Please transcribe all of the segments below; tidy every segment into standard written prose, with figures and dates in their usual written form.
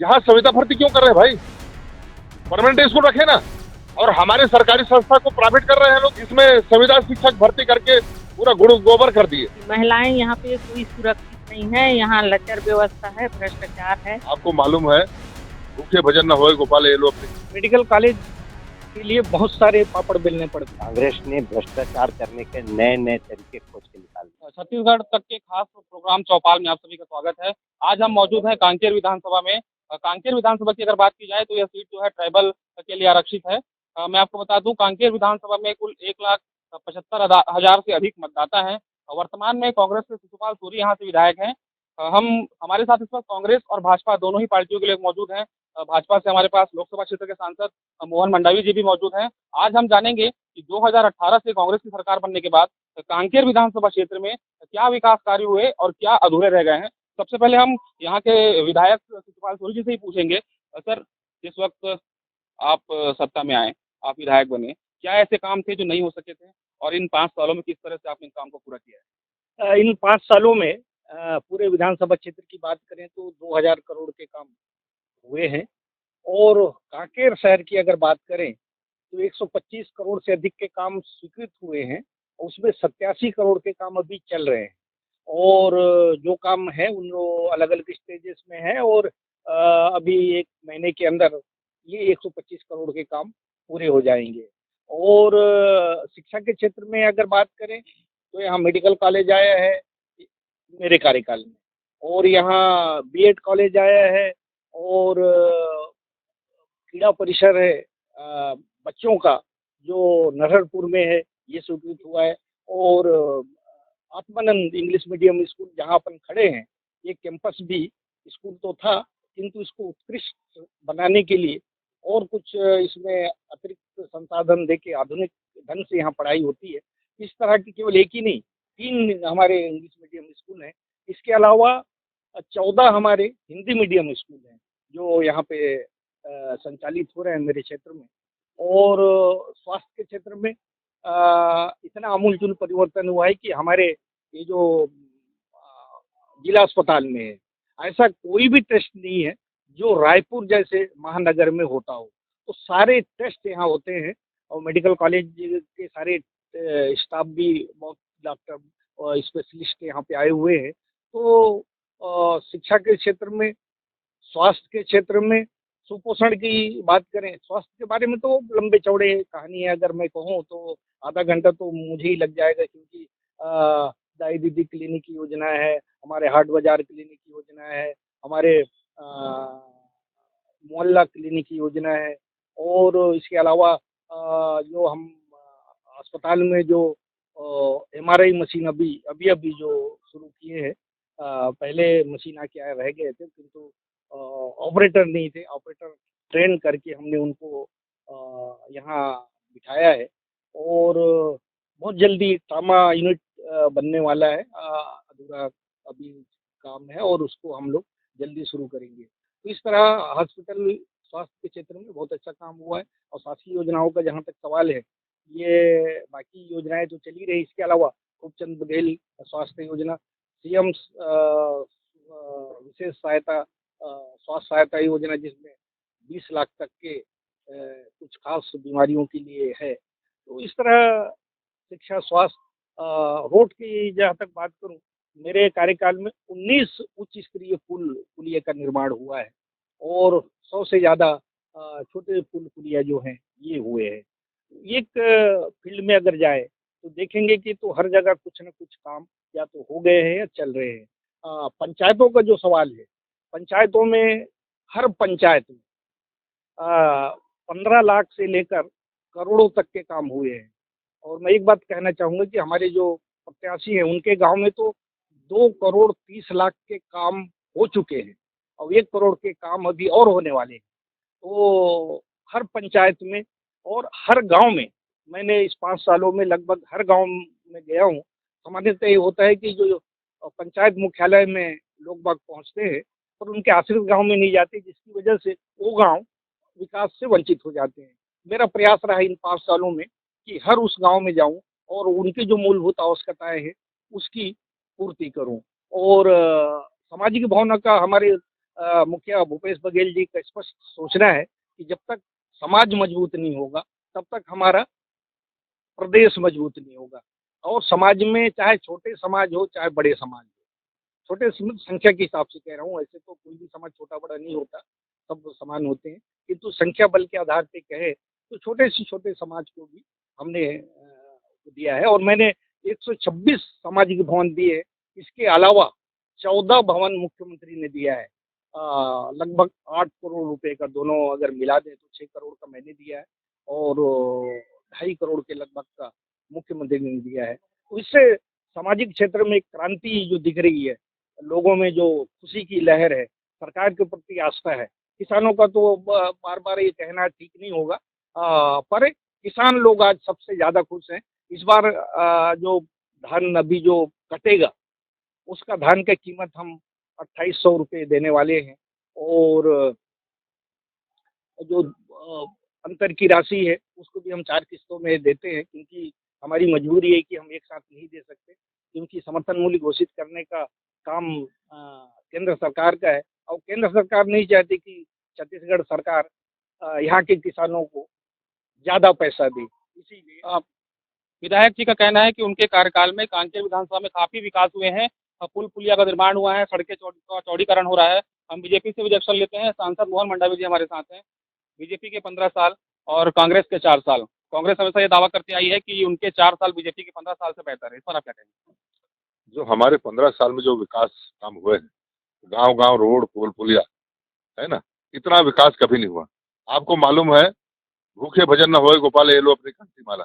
यहाँ संविदा भर्ती क्यों कर रहे हैं भाई? परमानेंट स्कूल रखे ना। और हमारे सरकारी संस्था को प्राइवेट कर रहे हैं लोग, इसमें संविदा शिक्षक भर्ती करके पूरा गुड़ गोबर कर दिए। महिलाएं यहाँ पे कोई सुरक्षित नहीं है, यहाँ लचर व्यवस्था है, भ्रष्टाचार है। आपको मालूम है, भूखे भजन न होए गोपाल, ये लो अपने। मेडिकल कॉलेज के लिए बहुत सारे पापड़ बेलने पड़ते हैं। कांग्रेस ने भ्रष्टाचार करने के नए नए तरीके खोज के निकाले। छत्तीसगढ़ तक के खास प्रोग्राम चौपाल में आप सभी का स्वागत है। आज हम मौजूद हैं कांकेर विधानसभा में। कांकेर विधानसभा की अगर बात की जाए तो यह सीट जो है ट्राइबल के लिए आरक्षित है। मैं आपको बता दूं, कांकेर विधानसभा में कुल 1,75,000 से अधिक मतदाता हैं। वर्तमान में कांग्रेस के शिशुपाल सूरी यहाँ से विधायक हैं। हम हमारे साथ इस वक्त कांग्रेस और भाजपा दोनों ही पार्टियों के लोग मौजूद हैं। भाजपा से हमारे पास लोकसभा क्षेत्र के सांसद मोहन मंडावी जी भी मौजूद हैं। आज हम जानेंगे कि 2018 से कांग्रेस की सरकार बनने के बाद कांकेर विधानसभा क्षेत्र में क्या विकास कार्य हुए और क्या अधूरे रह गए हैं। सबसे पहले हम यहाँ के विधायक शिशुपाल सूरी जी से ही पूछेंगे। सर, जिस वक्त आप सत्ता में आए, आप विधायक बने, क्या ऐसे काम थे जो नहीं हो सके थे, और इन 5 सालों में किस तरह से आपने इन काम को पूरा किया है? इन 5 सालों में पूरे विधानसभा क्षेत्र की बात करें तो 2000 करोड़ के काम हुए हैं और कांकेर शहर की अगर बात करें तो 125 करोड़ से अधिक के काम स्वीकृत हुए हैं और उसमें 87 करोड़ के काम अभी चल रहे हैं। और जो काम है उन अलग अलग स्टेजेस में है और अभी 1 महीने के अंदर ये 125 करोड़ के काम पूरे हो जाएंगे। और शिक्षा के क्षेत्र में अगर बात करें तो यहाँ मेडिकल कॉलेज आया है मेरे कार्यकाल में, और यहाँ बीएड कॉलेज आया है, और क्रीड़ा परिसर है बच्चों का जो नरहरपुर में है, ये स्वीकृत हुआ है। और आत्मानंद इंग्लिश मीडियम स्कूल जहाँ अपन खड़े हैं, ये कैंपस भी स्कूल तो था, किंतु इसको उत्कृष्ट बनाने के लिए और कुछ इसमें अतिरिक्त संसाधन देके आधुनिक ढंग से यहाँ पढ़ाई होती है। इस तरह की केवल एक ही नहीं, 3 हमारे इंग्लिश मीडियम स्कूल हैं। इसके अलावा 14 हमारे हिंदी मीडियम स्कूल हैं जो यहाँ पे संचालित हो रहे हैं मेरे क्षेत्र में। और स्वास्थ्य के क्षेत्र में इतना आमूलचूल परिवर्तन हुआ है कि हमारे ये जो जिला अस्पताल में है, ऐसा कोई भी टेस्ट नहीं है जो रायपुर जैसे महानगर में होता हो। तो सारे टेस्ट यहाँ होते हैं और मेडिकल कॉलेज के सारे स्टाफ भी बहुत डॉक्टर और स्पेशलिस्ट यहाँ पे आए हुए हैं। तो शिक्षा के क्षेत्र में, स्वास्थ्य के क्षेत्र में, सुपोषण की बात करें, स्वास्थ्य के बारे में तो लंबे चौड़े कहानी है, अगर मैं कहूँ तो आधा घंटा तो मुझे ही लग जाएगा, क्योंकि दाई दीदी क्लिनिक की योजना है, हमारे हाट बाजार क्लिनिक की योजना है, हमारे मोहल्ला क्लिनिक की योजना है। और इसके अलावा जो हम अस्पताल में जो एमआरआई मशीन अभी जो शुरू किए हैं, पहले मशीन आके रह गए थे, किंतु ऑपरेटर नहीं थे, ऑपरेटर ट्रेन करके हमने उनको यहाँ बिठाया है। और बहुत जल्दी ट्रामा यूनिट बनने वाला है, अधूरा अभी काम है और उसको हम लोग जल्दी शुरू करेंगे। तो इस तरह हॉस्पिटल स्वास्थ्य के क्षेत्र में बहुत अच्छा काम हुआ है। और शासकीय योजनाओं का जहाँ तक सवाल है, ये बाकी योजनाएं तो चली रही, इसके अलावा खूबचंद बघेल स्वास्थ्य योजना, सीएम विशेष सहायता स्वास्थ्य सहायता योजना, जिसमें 20 लाख तक के कुछ खास बीमारियों के लिए है। तो इस तरह शिक्षा, स्वास्थ्य, रोड की जहाँ तक बात करूँ, मेरे कार्यकाल में 19 उच्च स्तरीय पुलिया का निर्माण हुआ है और 100 से ज़्यादा छोटे पुलिया जो हैं ये हुए हैं। एक फील्ड में अगर जाए तो देखेंगे कि तो हर जगह कुछ न कुछ काम या तो हो गए हैं या चल रहे हैं। पंचायतों का जो सवाल है, पंचायतों में हर पंचायत में 15 लाख से लेकर करोड़ों तक के काम हुए हैं। और मैं एक बात कहना चाहूँगा कि हमारे जो प्रत्याशी हैं उनके गांव में तो 2 करोड़ 30 लाख के काम हो चुके हैं और 1 करोड़ के काम अभी और होने वाले हैं। तो हर पंचायत में और हर गांव में, मैंने इस 5 सालों में लगभग हर गांव में गया हूँ। सामान्यतः ये होता है कि जो पंचायत मुख्यालय में लोग बाग पहुँचते हैं और उनके आश्रित गांव में नहीं जाते, जिसकी वजह से वो गांव विकास से वंचित हो जाते हैं। मेरा प्रयास रहा इन 5 सालों में कि हर उस गांव में जाऊं और उनकी जो मूलभूत आवश्यकताएं हैं उसकी पूर्ति करूं। और सामाजिक भावना का हमारे मुखिया भूपेश बघेल जी का स्पष्ट सोचना है कि जब तक समाज मजबूत नहीं होगा तब तक हमारा प्रदेश मजबूत नहीं होगा। और समाज में चाहे छोटे समाज हो चाहे बड़े समाज हो, छोटे संख्या के हिसाब से कह रहा हूँ, ऐसे तो कोई भी समाज छोटा बड़ा नहीं होता, सब समान होते हैं, किंतु संख्या बल के आधार पे कहे तो छोटे से छोटे समाज को भी हमने दिया है। और मैंने 126 सामाजिक भवन दिए। इसके अलावा 14 भवन मुख्यमंत्री ने दिया है। लगभग 8 करोड़ रुपए का, दोनों अगर मिला दें तो 6 करोड़ का मैंने दिया है और 2.5 करोड़ के लगभग का मुख्यमंत्री ने दिया है। तो इससे सामाजिक क्षेत्र में एक क्रांति जो दिख रही है, लोगों में जो खुशी की लहर है, सरकार के प्रति आस्था है। किसानों का तो बार बार ये कहना ठीक नहीं होगा, पर किसान लोग आज सबसे ज्यादा खुश हैं। इस बार जो धान अभी जो कटेगा उसका धान का कीमत हम 2800 रुपये देने वाले हैं। और जो अंतर की राशि है उसको भी हम 4 किस्तों में देते हैं, क्योंकि हमारी मजबूरी है कि हम एक साथ नहीं दे सकते, क्योंकि समर्थन मूल्य घोषित करने का काम केंद्र सरकार का है और केंद्र सरकार नहीं चाहती कि छत्तीसगढ़ सरकार यहाँ के किसानों को ज़्यादा पैसा दे, इसीलिए विधायक जी का कहना है कि उनके कार्यकाल में कांकेर विधानसभा में काफी विकास हुए हैं। पुल पुलिया का निर्माण हुआ है, सड़कें का चौड़ीकरण हो रहा है। हम बीजेपी से भी रिएक्शन लेते हैं। सांसद मोहन मंडावी जी हमारे साथ हैं। बीजेपी के 15 साल और कांग्रेस के 4 साल। कांग्रेस हमेशा ये दावा करती आई है कि उनके 4 साल बीजेपी के 15 साल से बेहतर है। इस पर आप क्या कहेंगे? जो हमारे 15 साल में जो विकास काम हुए हैं, गांव गांव रोड पुल पुलिया, है ना, इतना विकास कभी नहीं हुआ। आपको मालूम है, भूखे भजन न होए गोपाल ये लो अपनी कंठी माला,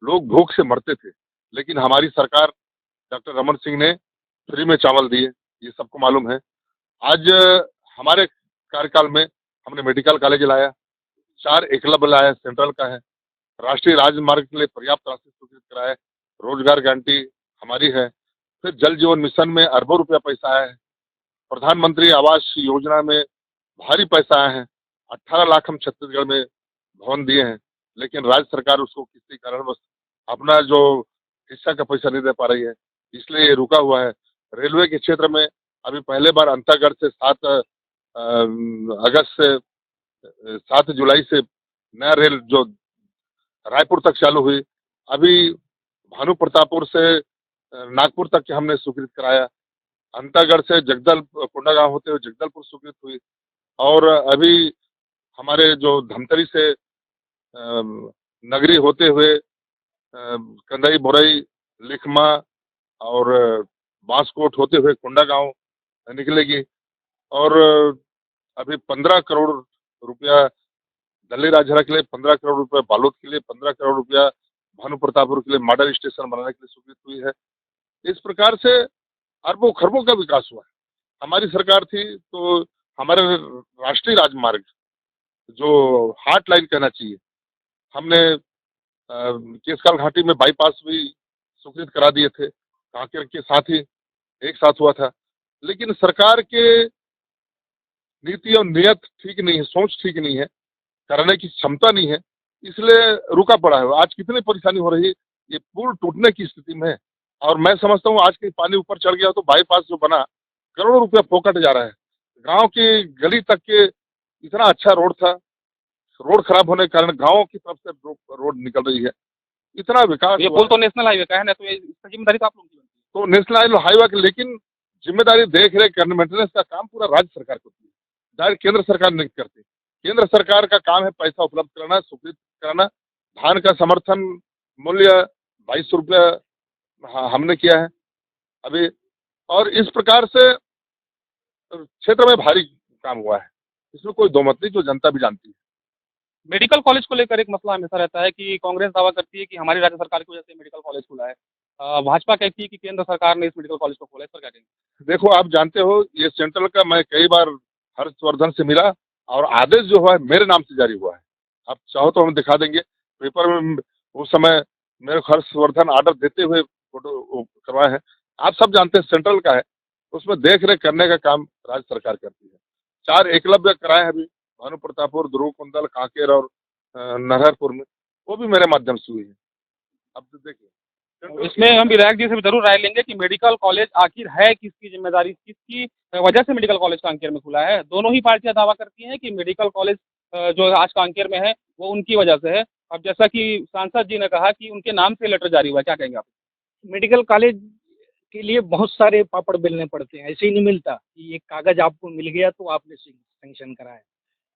लोग भूख से मरते थे, लेकिन हमारी सरकार डॉक्टर रमन सिंह ने फ्री में चावल दिए, ये सबको मालूम है। आज हमारे कार्यकाल में हमने मेडिकल कॉलेज लाया, 4 एकलव्य लाया, सेंट्रल का है, राष्ट्रीय राजमार्ग के लिए पर्याप्त राशि स्वीकृत कराए, रोजगार गारंटी हमारी है। फिर जल जीवन मिशन में अरबों रुपया पैसा आया है, प्रधानमंत्री आवास योजना में भारी पैसा आया है, 18 लाख हम छत्तीसगढ़ में भवन दिए हैं, लेकिन राज्य सरकार उसको किसी कारणवश अपना जो हिस्सा का पैसा नहीं दे पा रही है, इसलिए ये रुका हुआ है। रेलवे के क्षेत्र में अभी पहले बार अंतागढ़ से 7 जुलाई से नया रेल जो रायपुर तक चालू हुई। अभी भानु प्रतापपुर से नागपुर तक के हमने स्वीकृत कराया। अंतागढ़ से कोंडागांव होते हुए जगदलपुर स्वीकृत हुई। और अभी हमारे जो धमतरी से नगरी होते हुए कंदई बोरई लिखमा और बांसकोट होते हुए कोंडागांव निकलेगी। और अभी 15 करोड़ रुपया दल्लीराजहरा के लिए, 15 करोड़ रुपया बालोद के लिए, 15 करोड़ रुपया भानु प्रतापपुर के लिए मॉडल स्टेशन बनाने के लिए स्वीकृत हुई है। इस प्रकार से अरबों खरबों का विकास हुआ है। हमारी सरकार थी तो हमारे राष्ट्रीय राजमार्ग जो हार्ट लाइन कहना चाहिए, हमने केसकाल घाटी में बाईपास भी स्वीकृत करा दिए थे, कांकेर के साथ ही एक साथ हुआ था। लेकिन सरकार के नीति और नियत ठीक नहीं है, सोच ठीक नहीं है, करने की क्षमता नहीं है, इसलिए रुका पड़ा है। आज कितनी परेशानी हो रही है, ये पुल टूटने की स्थिति में है। और मैं समझता हूँ आज के पानी ऊपर चढ़ गया तो बाईपास जो बना करोड़ों रुपया फोकट जा रहा है। गांव की गली तक के इतना अच्छा रोड था, रोड खराब होने के कारण गाँव की तरफ से रोड निकल रही है, इतना विकास। ये पुल तो नेशनल हाईवे का है ना, तो इसका जिम्मेदारी तो आप लोगों की बनती है। तो नेशनल हाईवे की, लेकिन जिम्मेदारी देख रेख करने मेंटेनेंस का काम पूरा राज्य सरकार को होती है, डायरेक्ट केंद्र सरकार नहीं करती। केंद्र सरकार का काम है पैसा उपलब्ध कराना, स्वीकृत कराना। धान का समर्थन मूल्य 2200 रुपया हमने किया है अभी। और इस प्रकार से क्षेत्र में भारी काम हुआ है, इसमें कोई दो मत नहीं, जो जनता भी जानती है। मेडिकल कॉलेज को लेकर एक मसला हमेशा रहता है कि कांग्रेस दावा करती है कि हमारी राज्य सरकार की वजह से मेडिकल कॉलेज खुला है। भाजपा कहती है कि केंद्र सरकार ने इस मेडिकल कॉलेज को खोला है। इस पर क्या कहेंगे? देखो, आप जानते हो ये सेंट्रल का, मैं कई बार हर्षवर्धन से मिला और आदेश जो हुआ है मेरे नाम से जारी हुआ है। आप चाहो तो हम दिखा देंगे पेपर में, उस समय मेरे हर्षवर्धन ऑर्डर देते हुए फोटो करवाए हैं। आप सब जानते हैं सेंट्रल का है, उसमें देख रेख करने का काम राज्य सरकार करती है। 4 एकलव्य कराए हैं अभी भानु प्रतापपुर, ध्रुव कुंदल, कांकेर और नरहरपुर में, वो भी मेरे माध्यम से हुई है। अब तो देखिए इसमें हम विधायक जी से भी जरूर राय लेंगे कि मेडिकल कॉलेज आखिर है किसकी जिम्मेदारी, किसकी वजह से मेडिकल कॉलेज कांकेर में खुला है। दोनों ही पार्टियां दावा करती हैं कि मेडिकल कॉलेज जो आज कांकेर में है वो उनकी वजह से है। अब जैसा कि सांसद जी ने कहा कि उनके नाम से लेटर जारी हुआ है, क्या कहेंगे आप? मेडिकल कॉलेज के लिए बहुत सारे पापड़ बेलने पड़ते हैं, ऐसे ही नहीं मिलता कि एक कागज आपको मिल गया तो आपने सेंक्शन कराया।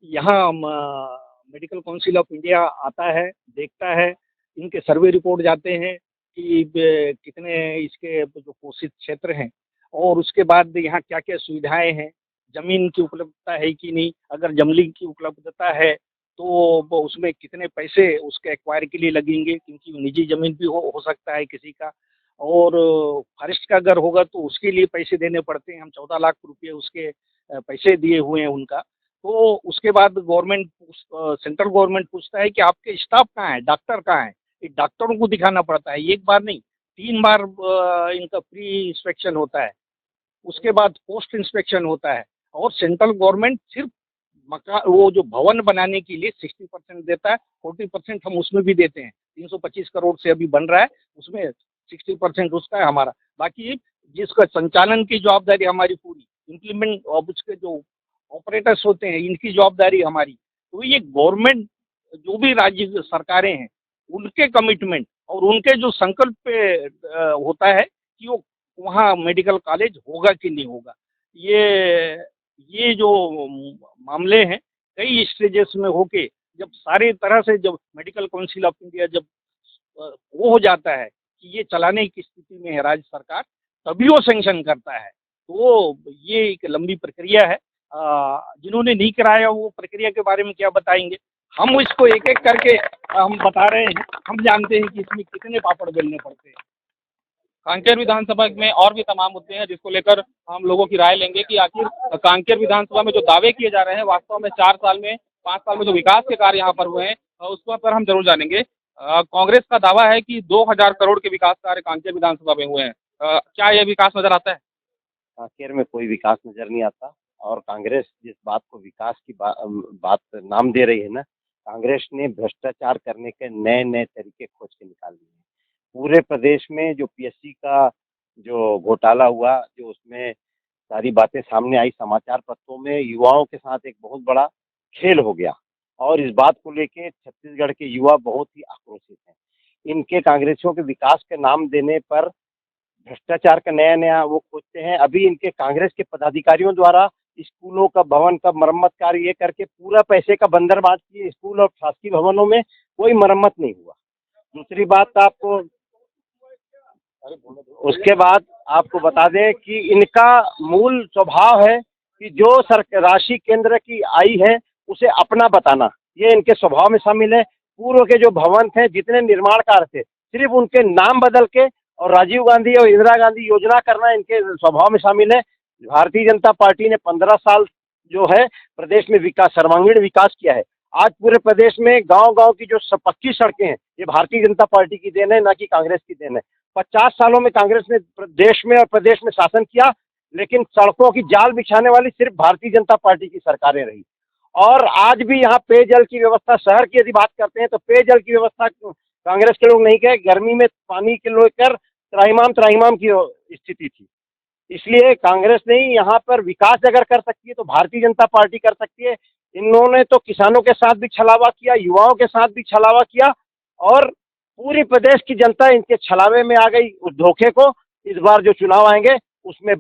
यहाँ मेडिकल काउंसिल ऑफ इंडिया आता है, देखता है, इनके सर्वे रिपोर्ट जाते हैं कि कितने इसके जो घोषित क्षेत्र हैं और उसके बाद यहाँ क्या क्या सुविधाएं हैं, जमीन की उपलब्धता है कि नहीं, अगर जमीन की उपलब्धता है तो वो उसमें कितने पैसे उसके एक्वायर के लिए लगेंगे, क्योंकि निजी जमीन भी हो सकता है किसी का, और फॉरेस्ट का अगर होगा तो उसके लिए पैसे देने पड़ते हैं। हम 14 लाख रुपए उसके पैसे दिए हुए हैं उनका। तो उसके बाद गवर्नमेंट सेंट्रल गवर्नमेंट पूछता है कि आपके स्टाफ कहाँ है, डॉक्टर कहाँ है, ये डॉक्टरों को दिखाना पड़ता है। एक बार नहीं, 3 बार इनका प्री इंस्पेक्शन होता है, उसके बाद पोस्ट इंस्पेक्शन होता है, और सेंट्रल गवर्नमेंट सिर्फ मकान वो जो भवन बनाने के लिए 60% देता है, 40% हम उसमें भी देते हैं। 325 करोड़ से अभी बन रहा है, उसमें 60% उसका है हमारा। बाकी जिसका संचालन की जवाबदारी हमारी पूरी, इम्प्लीमेंट अब उसके जो ऑपरेटर्स होते हैं इनकी जवाबदारी हमारी। तो ये गवर्नमेंट जो भी राज्य सरकारें हैं उनके कमिटमेंट और उनके जो संकल्प पे होता है कि वो वहाँ मेडिकल कॉलेज होगा कि नहीं होगा। ये जो मामले हैं कई स्टेजेस में होके जब सारी तरह से जब मेडिकल काउंसिल ऑफ इंडिया जब वो हो जाता है कि ये चलाने की स्थिति में है राज्य सरकार, तभी वो सैंक्शन करता है। तो ये एक लंबी प्रक्रिया है। जिन्होंने नहीं कराया वो प्रक्रिया के बारे में क्या बताएंगे, हम इसको एक एक करके हम बता रहे हैं। हम जानते हैं कि इसमें कितने पापड़ बेलने पड़ते हैं। कांकेर विधानसभा में और भी तमाम मुद्दे हैं जिसको लेकर हम लोगों की राय लेंगे कि आखिर कांकेर विधानसभा में जो दावे किए जा रहे हैं वास्तव में 4 साल में 5 साल में जो विकास के कार्य यहाँ पर हुए हैं उस पर हम जरूर जानेंगे। कांग्रेस का दावा है कि 2000 करोड़ के विकास कार्य कांकेर विधानसभा में हुए हैं। क्या यह विकास नजर आता है? कांकेर में कोई विकास नजर नहीं आता, और कांग्रेस जिस बात को विकास की बात नाम दे रही है ना, कांग्रेस ने भ्रष्टाचार करने के नए नए तरीके खोज के निकाल दिए हैं। पूरे प्रदेश में जो पीएससी का जो घोटाला हुआ, जो उसमें सारी बातें सामने आई, समाचार पत्रों में युवाओं के साथ एक बहुत बड़ा खेल हो गया, और इस बात को लेके छत्तीसगढ़ के युवा बहुत ही आक्रोशित हैं। इनके कांग्रेसियों के विकास के नाम देने पर भ्रष्टाचार का नया नया वो खोजते हैं। अभी इनके कांग्रेस के पदाधिकारियों द्वारा स्कूलों का भवन का मरम्मत कार्य ये करके पूरा पैसे का बंदरबाज किए, स्कूल और शासकीय भवनों में कोई मरम्मत नहीं हुआ। दूसरी बात आपको उसके बाद आपको बता दें कि इनका मूल स्वभाव है कि जो राशि केंद्र की आई है उसे अपना बताना, ये इनके स्वभाव में शामिल है। पूर्व के जो भवन थे, जितने निर्माण कार्य थे, सिर्फ उनके नाम बदल के और राजीव गांधी और इंदिरा गांधी योजना करना इनके स्वभाव में शामिल है। भारतीय जनता पार्टी ने 15 साल जो है प्रदेश में विकास, सर्वांगीण विकास किया है। आज पूरे प्रदेश में गांव-गांव की जो पक्की सड़कें हैं, ये भारतीय जनता पार्टी की देन है, ना कि कांग्रेस की देन है। 50 सालों में कांग्रेस ने देश में और प्रदेश में शासन किया, लेकिन सड़कों की जाल बिछाने वाली सिर्फ भारतीय जनता पार्टी की सरकारें रही। और आज भी यहाँ पेयजल की व्यवस्था, शहर की यदि बात करते हैं तो पेयजल की व्यवस्था कांग्रेस के लोग नहीं कहे, गर्मी में पानी के लेकर त्राहिमाम की स्थिति थी। इसलिए कांग्रेस नहीं, यहाँ पर विकास अगर कर सकती है तो भारतीय जनता पार्टी कर सकती है। इन्होंने तो किसानों के साथ भी छलावा किया, युवाओं के साथ भी छलावा किया, और पूरी प्रदेश की जनता इनके छलावे में आ गई उस धोखे को। इस बार जो चुनाव आएंगे उसमें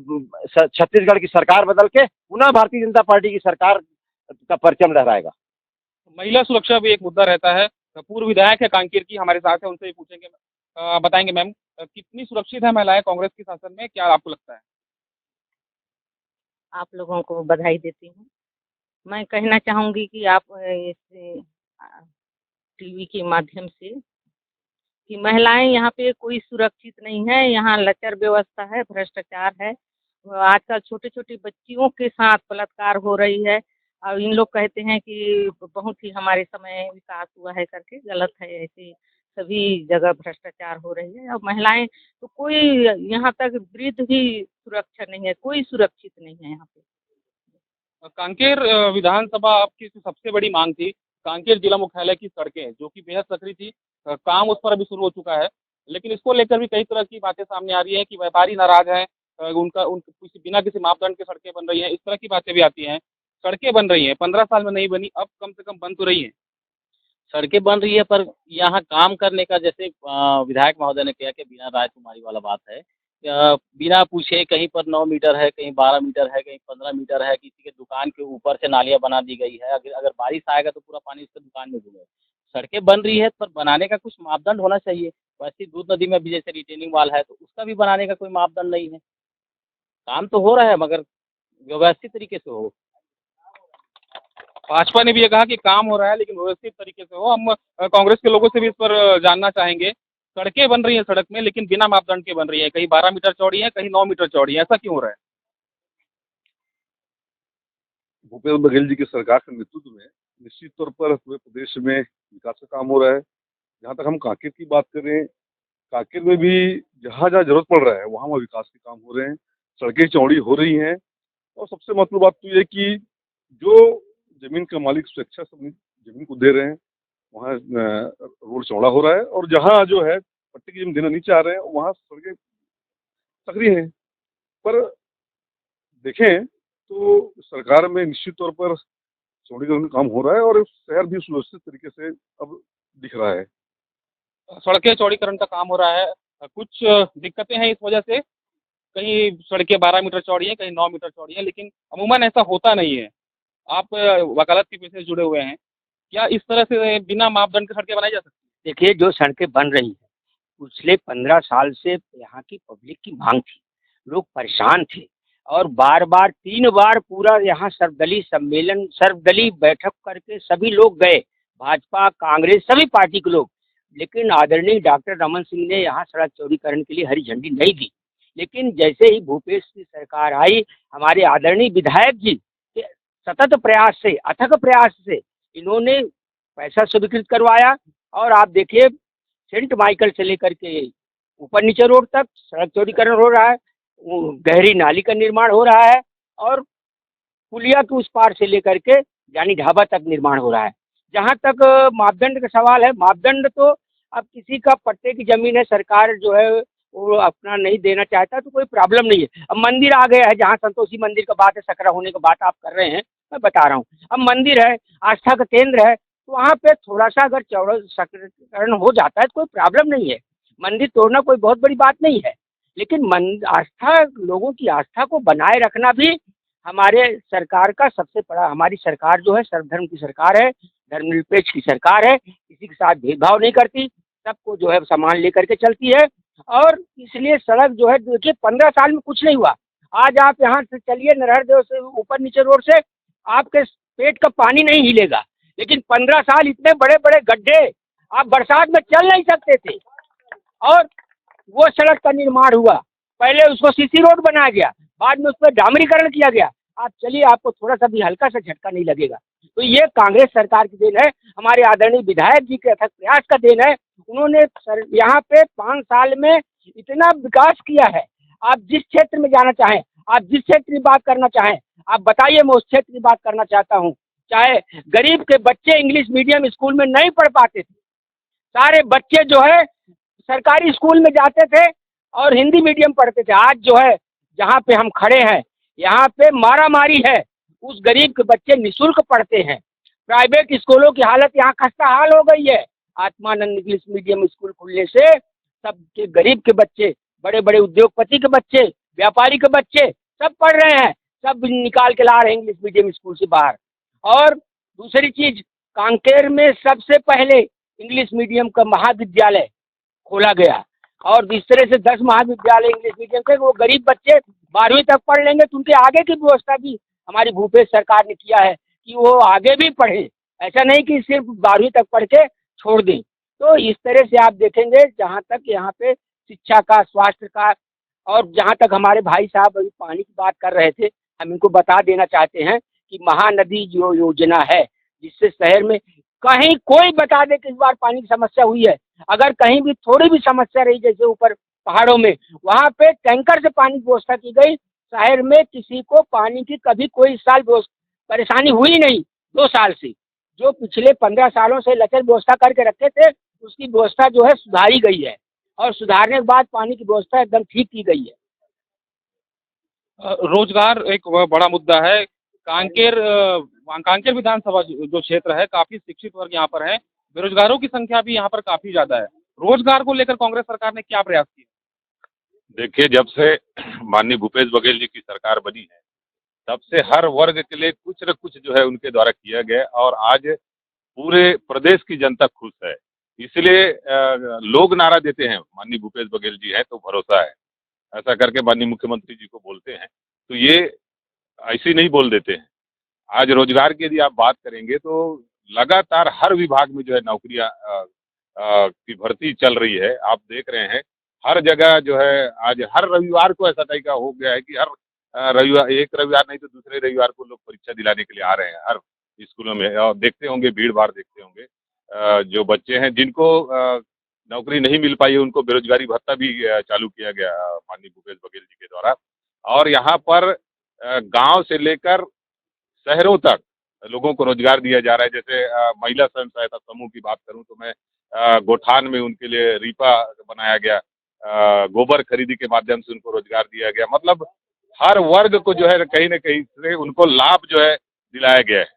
छत्तीसगढ़ की सरकार बदल के पुनः भारतीय जनता पार्टी की सरकार का परचम लहराएगा। महिला सुरक्षा भी एक मुद्दा रहता है। पूर्व विधायक है कांकेर की, हमारे साथ है, उनसे ही पूछेंगे। बताएंगे मैम, कितनी सुरक्षित है महिलाएं कांग्रेस के शासन में, क्या आपको लगता है? आप लोगों को बधाई देती हूँ। मैं कहना चाहूँगी कि आप इस टीवी के माध्यम से कि महिलाएं यहाँ पे कोई सुरक्षित नहीं है। यहाँ लचर व्यवस्था है, भ्रष्टाचार है। आजकल छोटे छोटे बच्चियों के साथ बलात्कार हो रही है, और इन लोग कहते हैं कि बहुत ही हमारे समय विकास हुआ है करके, गलत है। ऐसे सभी जगह भ्रष्टाचार हो रही है, और महिलाएं तो कोई, यहाँ तक वृद्ध भी सुरक्षा नहीं है, कोई सुरक्षित नहीं है यहाँ पे। कांकेर विधानसभा आपकी सबसे बड़ी मांग थी कांकेर जिला मुख्यालय की सड़कें, जो कि बेहद सकरी थी। काम उस पर अभी शुरू हो चुका है। लेकिन इसको लेकर भी कई तरह की बातें सामने आ रही है कि व्यापारी नाराज हैं, बिना किसी मापदंड के सड़कें बन रही हैं, इस तरह की बातें भी आती हैं। सड़कें बन रही हैं, 15 साल में नहीं बनी, अब कम से कम बन तो रही हैं। सड़कें बन रही है पर यहाँ काम करने का जैसे विधायक महोदय ने किया कि बिना रायशुमारी वाला बात है। बिना पूछे कहीं पर 9 मीटर है, कहीं 12 मीटर है, कहीं 15 मीटर है, किसी के दुकान के ऊपर से नालियाँ बना दी गई है। अगर अगर बारिश आएगा तो पूरा पानी उसके दुकान में घुसेगा। सड़कें बन रही है पर बनाने का कुछ मापदंड होना चाहिए। वैसे ही दूध नदी में भी जैसे रिटेनिंग वॉल है तो उसका भी बनाने का कोई मापदंड नहीं है। काम तो हो रहा है मगर व्यवस्थित तरीके से हो। भाजपा ने भी ये कहा कि काम हो रहा है लेकिन व्यवस्थित तरीके से हो। हम कांग्रेस के लोगों से भी इस पर जानना चाहेंगे। सड़कें बन रही हैं सड़क में, लेकिन बिना मापदंड के बन रही है, कहीं 12 मीटर चौड़ी है, कहीं 9 मीटर चौड़ी है, ऐसा क्यों हो रहा है? भूपेश बघेल जी की सरकार के नेतृत्व में निश्चित तौर पर पूरे प्रदेश में विकास का काम हो रहा है। जहाँ तक हम कांकेर की बात करें, कांकेर में भी जहाँ जहाँ जरूरत पड़ रहा है वहाँ वहाँ विकास के काम हो रहे हैं, सड़कें चौड़ी हो रही हैं। और सबसे महत्वपूर्ण बात तो ये कि जो जमीन का मालिक स्वेच्छा से अपनी जमीन को दे रहे हैं वहाँ रोड चौड़ा हो रहा है, और जहाँ जो है पट्टी की जमीन देना नहीं चाह रहे हैं वहाँ सड़कें सक्रिय हैं। पर देखें तो सरकार में निश्चित तौर पर चौड़ीकरण का काम हो रहा है और शहर भी सुव्यवस्थित तरीके से अब दिख रहा है। सड़कें चौड़ीकरण का काम हो रहा है। कुछ दिक्कतें हैं इस वजह से, कहीं सड़कें 12 मीटर चौड़ी हैं, कहीं 9 मीटर चौड़ी हैं, लेकिन अमूमन ऐसा होता नहीं है। आप वकालत के पेशे से जुड़े हुए हैं, क्या इस तरह से बिना मापदंड के सड़कें बनाई जा सकती हैं? देखिए, जो सड़कें बन रही हैं, पिछले 15 साल से यहाँ की पब्लिक की मांग थी, लोग परेशान थे और बार-बार 3 बार पूरा यहाँ सर्वदलीय सम्मेलन, सर्वदलीय बैठक करके सभी लोग गए, भाजपा, कांग्रेस, सभी पार्टी के लोग। लेकिन आदरणीय डॉक्टर रमन सिंह ने यहाँ सड़क चौड़ीकरण के लिए हरी झंडी नहीं दी। लेकिन जैसे ही भूपेश की सरकार आई, हमारे आदरणीय विधायक जी के सतत प्रयास से, अथक प्रयास से इन्होंने पैसा स्वीकृत करवाया और आप देखिए सेंट माइकल से लेकर के ऊपर नीचे रोड तक सड़क चौड़ीकरण हो रहा है, गहरी नाली का निर्माण हो रहा है और पुलिया के उस पार से लेकर के जानी ढाबा तक निर्माण हो रहा है। जहाँ तक मापदंड का सवाल है, मापदंड तो अब किसी का पट्टे की जमीन है, सरकार जो है वो अपना नहीं देना चाहता तो कोई प्रॉब्लम नहीं है। अब मंदिर आ गया है, जहाँ संतोषी मंदिर का बात है, सकरा होने का बात आप कर रहे हैं, मैं बता रहा हूँ। अब मंदिर है, आस्था का केंद्र है, तो वहाँ पे थोड़ा सा अगर चौड़ा सकरीकरण हो जाता है तो कोई प्रॉब्लम नहीं है। मंदिर तोड़ना कोई बहुत बड़ी बात नहीं है, लेकिन आस्था, लोगों की आस्था को बनाए रखना भी हमारे सरकार का सबसे बड़ा, हमारी सरकार जो है सर्वधर्म की सरकार है, धर्मनिरपेक्ष की सरकार है, किसी के साथ भेदभाव नहीं करती, सबको जो है सामान लेकर के चलती है। और इसलिए सड़क जो है, देखिए 15 साल में कुछ नहीं हुआ। आज आप यहाँ से चलिए नरहरदेव से ऊपर नीचे रोड से, आपके पेट का पानी नहीं हिलेगा। लेकिन 15 साल इतने बड़े बड़े गड्ढे, आप बरसात में चल नहीं सकते थे और वो सड़क का निर्माण हुआ। पहले उसको सीसी रोड बनाया गया, बाद में उस पर डामरीकरण किया गया। आप चलिए, आपको थोड़ा सा भी हल्का सा झटका नहीं लगेगा। तो ये कांग्रेस सरकार की देन है, हमारे आदरणीय विधायक जी के अथक प्रयास का देन है। उन्होंने यहाँ पे 5 साल में इतना विकास किया है। आप जिस क्षेत्र में जाना चाहें, आप जिस क्षेत्र की बात करना चाहें, आप बताइए, मैं उस क्षेत्र की बात करना चाहता हूँ। चाहे गरीब के बच्चे इंग्लिश मीडियम स्कूल में नहीं पढ़ पाते थे, सारे बच्चे जो है सरकारी स्कूल में जाते थे और हिंदी मीडियम पढ़ते थे। आज जो है जहाँ पे हम खड़े हैं, यहाँ पे मारामारी है, उस गरीब के बच्चे निःशुल्क पढ़ते हैं। प्राइवेट स्कूलों की हालत यहाँ खस्ता हाल हो गई है। आत्मानंद इंग्लिश मीडियम स्कूल खुलने से सबके गरीब के बच्चे, बड़े बड़े उद्योगपति के बच्चे, व्यापारी के बच्चे सब पढ़ रहे हैं, सब निकाल के ला रहे हैं इंग्लिश मीडियम स्कूल से बाहर। और दूसरी चीज, कांकेर में सबसे पहले इंग्लिश मीडियम का महाविद्यालय खोला गया और इस तरह से 10 महाविद्यालय इंग्लिश मीडियम के, वो गरीब बच्चे 12वीं तक पढ़ लेंगे तो उनके आगे की व्यवस्था भी हमारी भूपेश सरकार ने किया है कि वो आगे भी पढ़े, ऐसा नहीं कि सिर्फ 12वीं तक पढ़ के छोड़ दें। तो इस तरह से आप देखेंगे, जहाँ तक यहाँ पे शिक्षा का, स्वास्थ्य का, और जहाँ तक हमारे भाई साहब अभी पानी की बात कर रहे थे, हम इनको बता देना चाहते हैं कि महानदी जो योजना है, जिससे शहर में कहीं कोई बता दे कि इस बार पानी की समस्या हुई है, अगर कहीं भी थोड़ी भी समस्या रही, जैसे ऊपर पहाड़ों में, वहाँ पे टैंकर से पानी की व्यवस्था की गई। शहर में किसी को पानी की कभी कोई इस साल परेशानी हुई नहीं। 2 साल से जो पिछले 15 सालों से लचर व्यवस्था करके रखे थे, उसकी व्यवस्था जो है सुधारी गई है और सुधारने के बाद पानी की व्यवस्था एकदम ठीक की गई है। रोजगार एक बड़ा मुद्दा है। कांकेर विधानसभा जो क्षेत्र है, काफी शिक्षित वर्ग यहाँ पर है, बेरोजगारों की संख्या भी यहाँ पर काफी ज्यादा है। रोजगार को लेकर कांग्रेस सरकार ने क्या प्रयास किए? देखिए, जब से माननीय भूपेश बघेल जी की सरकार बनी है, तब से हर वर्ग के लिए कुछ न कुछ जो है उनके द्वारा किया गया और आज पूरे प्रदेश की जनता खुश है। इसलिए लोग नारा देते हैं, माननीय भूपेश बघेल जी है तो भरोसा है, ऐसा करके माननीय मुख्यमंत्री जी को बोलते हैं। तो ये ऐसे नहीं बोल देते हैं। आज रोजगार की यदि आप बात करेंगे तो लगातार हर विभाग में जो है नौकरियां की भर्ती चल रही है। आप देख रहे हैं हर जगह जो है, आज हर रविवार को ऐसा तरीका हो गया है कि हर रविवार, एक रविवार नहीं तो दूसरे रविवार को लोग परीक्षा दिलाने के लिए आ रहे हैं हर स्कूलों में। और देखते होंगे, भीड़ भाड़ देखते होंगे। जो बच्चे हैं जिनको नौकरी नहीं मिल पाई है, उनको बेरोजगारी भत्ता भी चालू किया गया माननीय भूपेश बघेल जी के द्वारा। और यहाँ पर गांव से लेकर शहरों तक लोगों को रोजगार दिया जा रहा है। जैसे महिला स्वयं सहायता समूह की बात करूं तो मैं गोठान में उनके लिए रीपा बनाया गया, गोबर खरीदी के माध्यम से उनको रोजगार दिया गया। मतलब हर वर्ग को जो है कहीं न कहीं से उनको लाभ जो है दिलाया गया है।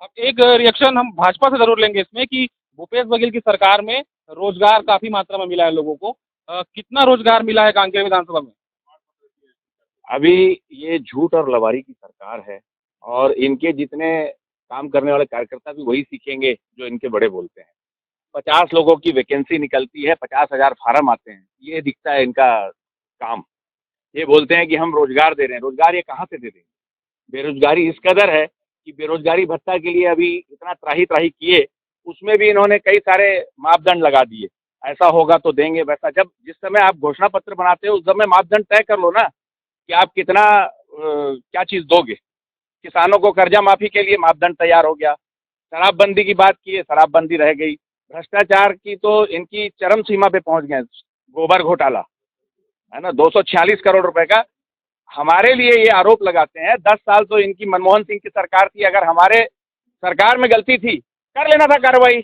अब एक रिएक्शन हम भाजपा से जरूर लेंगे इसमें कि भूपेश बघेल की सरकार में रोजगार काफी मात्रा में मिला है लोगों को। कितना रोजगार मिला है कांकेर विधानसभा में? अभी ये झूठ और लवारी की सरकार है और इनके जितने काम करने वाले कार्यकर्ता भी वही सीखेंगे जो इनके बड़े बोलते हैं। 50 लोगों की वैकेंसी निकलती है, 50,000 फार्म आते हैं, ये दिखता है इनका काम। ये बोलते हैं कि हम रोजगार दे रहे हैं, रोजगार ये कहाँ से दे देंगे? बेरोजगारी इस कदर है कि बेरोजगारी भत्ता के लिए अभी इतना त्राही त्राही किए, उसमें भी इन्होंने कई सारे मापदंड लगा दिए। ऐसा होगा तो देंगे, वैसा। जब जिस समय आप घोषणा पत्र बनाते हो उस समय मापदंड तय कर लो ना कि आप कितना क्या चीज दोगे। किसानों को कर्जा माफी के लिए मापदंड तैयार हो गया। शराबबंदी की बात की है, शराबबंदी रह गई। भ्रष्टाचार की तो इनकी चरम सीमा पे पहुंच गए। गोबर घोटाला है ना, 246 करोड़ रुपए का। हमारे लिए ये आरोप लगाते हैं, 10 साल तो इनकी मनमोहन सिंह की सरकार थी, अगर हमारे सरकार में गलती थी कर लेना था कार्रवाई।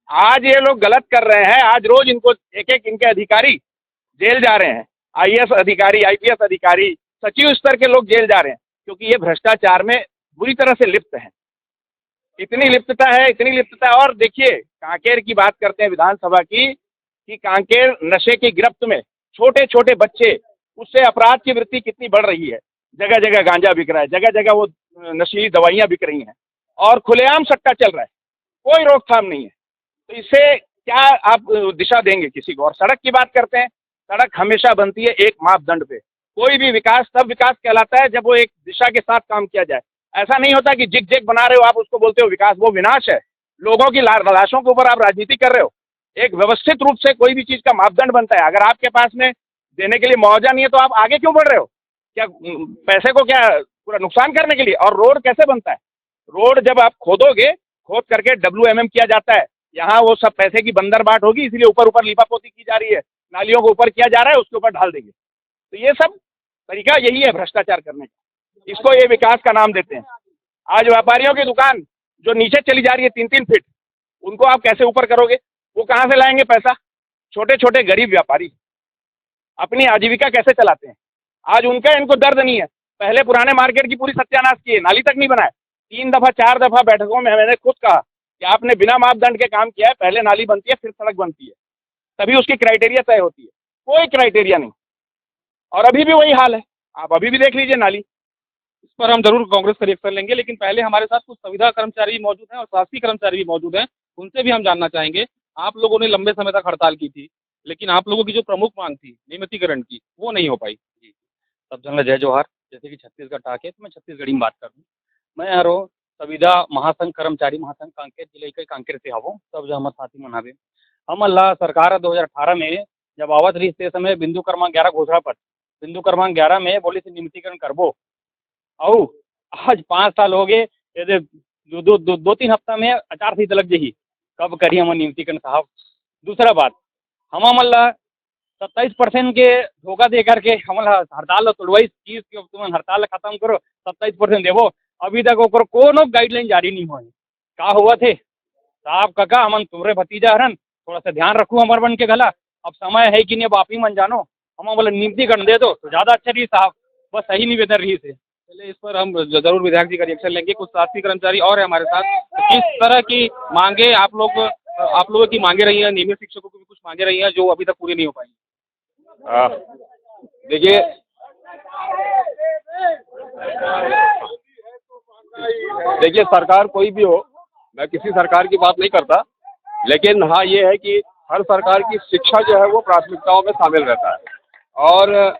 आज ये लोग गलत कर रहे हैं। आज रोज इनको एक एक इनके अधिकारी जेल जा रहे हैं। आईएएस अधिकारी, आईपीएस अधिकारी, सचिव स्तर के लोग जेल जा रहे हैं क्योंकि ये भ्रष्टाचार में बुरी तरह से लिप्त हैं। इतनी लिप्तता है, इतनी लिप्तता है। और देखिए, कांकेर की बात करते हैं विधानसभा की, कि कांकेर नशे की गिरफ्त में छोटे छोटे बच्चे, उससे अपराध की वृत्ति कितनी बढ़ रही है। जगह जगह गांजा बिक रहा है, जगह जगह वो नशीली दवाइयां बिक रही हैं और खुलेआम सट्टा चल रहा है, कोई रोकथाम नहीं है। तो इससे क्या आप दिशा देंगे किसी को? और सड़क की बात करते हैं, सड़क हमेशा बनती है एक मापदंड पे। कोई भी विकास तब विकास कहलाता है जब वो एक दिशा के साथ काम किया जाए। ऐसा नहीं होता कि जिग जिग बना रहे हो आप उसको बोलते हो विकास, वो विनाश है। लोगों की लाशों के ऊपर आप राजनीति कर रहे हो। एक व्यवस्थित रूप से कोई भी चीज का मापदंड बनता है। अगर आपके पास में देने के लिए मुआवजा नहीं है तो आप आगे क्यों बढ़ रहे हो? क्या पैसे को क्या पूरा नुकसान करने के लिए? और रोड कैसे बनता है? रोड जब आप खोदोगे, खोद करके WMM किया जाता है। यहाँ वो सब पैसे की बंदरबाट होगी, इसलिए ऊपर ऊपर लिपापोती की जा रही है, नालियों को ऊपर किया जा रहा है, उसके ऊपर ढाल देंगे। तो ये सब तरीका यही है भ्रष्टाचार करने का। इसको ये विकास का नाम देते हैं। आज व्यापारियों की दुकान जो नीचे चली जा रही है 3-3 फीट, उनको आप कैसे ऊपर करोगे? वो कहाँ से लाएंगे पैसा? छोटे छोटे गरीब व्यापारी अपनी आजीविका कैसे चलाते हैं? आज उनका इनको दर्द नहीं है। पहले पुराने मार्केट की पूरी सत्यानाश की है, नाली तक नहीं बनाए। 3 दफा 4 दफा बैठकों में मैंने खुद कहा कि आपने बिना मापदंड के काम किया है। पहले नाली बनती है, फिर सड़क बनती है, तभी उसकी क्राइटेरिया तय होती है। कोई क्राइटेरिया नहीं, और अभी भी वही हाल है। आप अभी भी देख लीजिए नाली। इस पर हम जरूर कांग्रेस का रिएक्शन लेंगे, लेकिन पहले हमारे साथ कुछ संविदा कर्मचारी भी मौजूद हैं और शासकीय कर्मचारी भी मौजूद हैं, उनसे भी हम जानना चाहेंगे। आप लोगों ने लंबे समय तक हड़ताल की थी, लेकिन आप लोगों की जो प्रमुख मांग थी नियमितीकरण की, वो नहीं हो पाई। जी, सब जन जय जोहार। जैसे कि छत्तीसगढ़ टाके, तो मैं छत्तीसगढ़ी में बात कर दूँ। मैं यारो संविदा महासंघ कर्मचारी महासंघ कांकेर जिले के कांकेर से आवो, सब जो हमारे साथी मनावे हम अल्लाह सरकार 2018 में जब आवत रही ते समय बिंदु क्रमांक 11 घोषणा पत्र, बिंदु क्रमांक 11 में बोली से नियमितीकरण करबो। और आज 5 साल हो गए, ये 2-3 हफ्ता में आचार संहिता लग जाही, कब करी हम नियमितीकरण साहब। दूसरा बात, हम अल्लाह 27% के धोखा दे करके हमारा हड़ताल तोड़वाई चीज के तुम हड़ताल खत्म करो, 27% देवो। अभी तक ओकर कोनो गाइडलाइन जारी नहीं हुई। का हुआ थे साहब काका, हमन तुम्हारे भतीजा हरन, थोड़ा सा ध्यान रखू हमार बन के गला। अब समय है कि नहीं, अब आप ही मन जानो। हम बोले नियुक्तिकरण दे दो तो ज़्यादा अच्छा रही साहब, बस सही निवेदन रही से। चलिए इस पर हम जरूर विधायक जी का रिएक्शन लेंगे। कुछ शासकीय कर्मचारी और है हमारे साथ, किस तरह की मांगे आप लोगों की मांगे रही है, नियमित शिक्षकों की भी कुछ मांगे रही है जो अभी तक पूरी नहीं हो पाई। देखिए, सरकार कोई भी हो, मैं किसी सरकार की बात नहीं करता, लेकिन हाँ ये है कि हर सरकार की शिक्षा जो है वो प्राथमिकताओं में शामिल रहता है। और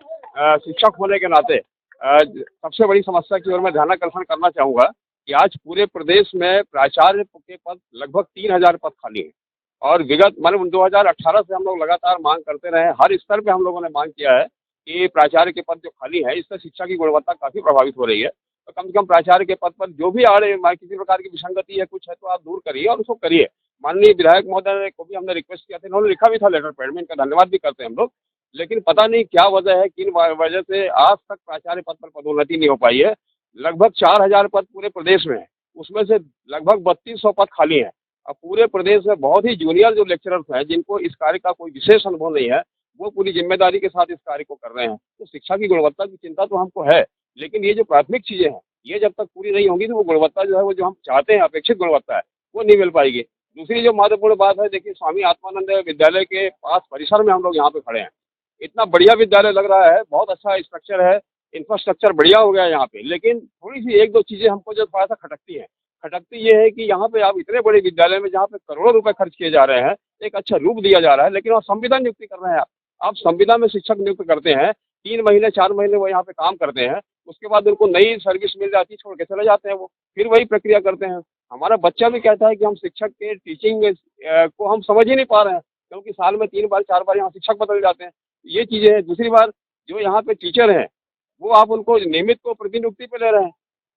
शिक्षक होने के नाते सबसे बड़ी समस्या की ओर मैं ध्यानाकर्षण करना चाहूँगा कि आज पूरे प्रदेश में प्राचार्य के पद लगभग 3000 पद खाली हैं। और विगत 2018 से हम लोग लगातार मांग करते रहे, हर स्तर पे हम लोगों ने मांग किया है कि प्राचार्य के पद जो खाली है, इससे शिक्षा की गुणवत्ता काफ़ी प्रभावित हो रही है। तो कम से कम प्राचार्य के पद पर जो भी आ रहे किसी प्रकार की विसंगति है, कुछ है, तो आप दूर करिए और उसको करिए। माननीय विधायक महोदय को भी हमने रिक्वेस्ट किया था, इन्होंने लिखा भी था लेटर पैड में, इनका धन्यवाद भी करते हैं हम लोग। लेकिन पता नहीं क्या वजह है, किन वजह से आज तक प्राचार्य पद पर पदोन्नति नहीं हो पाई है। लगभग 4000 पद पूरे प्रदेश में है, उसमें से लगभग 3200 पद खाली हैं। अब पूरे प्रदेश में बहुत ही जूनियर जो लेक्चरर्स हैं, जिनको इस कार्य का कोई विशेष अनुभव नहीं है, वो पूरी जिम्मेदारी के साथ इस कार्य को कर रहे हैं। तो शिक्षा की गुणवत्ता की चिंता तो हमको है, लेकिन ये जो प्राथमिक चीज़ें हैं, ये जब तक पूरी नहीं होंगी तो वो गुणवत्ता जो है, वो जो हम चाहते हैं, अपेक्षित गुणवत्ता है, वो नहीं मिल पाएगी। दूसरी जो महत्वपूर्ण बात है, देखिए स्वामी आत्मानंद विद्यालय के पास परिसर में हम लोग यहाँ पे खड़े हैं। इतना बढ़िया विद्यालय लग रहा है, बहुत अच्छा स्ट्रक्चर है, इंफ्रास्ट्रक्चर बढ़िया हो गया है यहाँ पे। लेकिन थोड़ी सी एक दो चीज़ें हमको जो थोड़ा सा खटकती हैं। खटकती ये है कि यहाँ पे आप इतने बड़े विद्यालय में जहाँ पे करोड़ों रुपए खर्च किए जा रहे हैं, एक अच्छा रूप दिया जा रहा है, लेकिन वहाँ संविदा नियुक्ति कर रहे हैं आप संविदा में शिक्षक नियुक्त करते हैं, 3 महीने 4 महीने वो यहाँ पे काम करते हैं, उसके बाद उनको नई सर्विस मिल जाती है, छोड़ के चले जाते हैं, वो फिर वही प्रक्रिया करते हैं। हमारा बच्चा भी कहता है कि हम शिक्षक के टीचिंग को हम समझ ही नहीं पा रहे हैं, क्योंकि साल में 3 बार 4 बार यहाँ शिक्षक बदल जाते हैं। ये चीज़ें हैं। दूसरी बार जो यहाँ पे टीचर हैं, वो आप उनको नियमित को प्रतिनियुक्ति पे ले रहे हैं।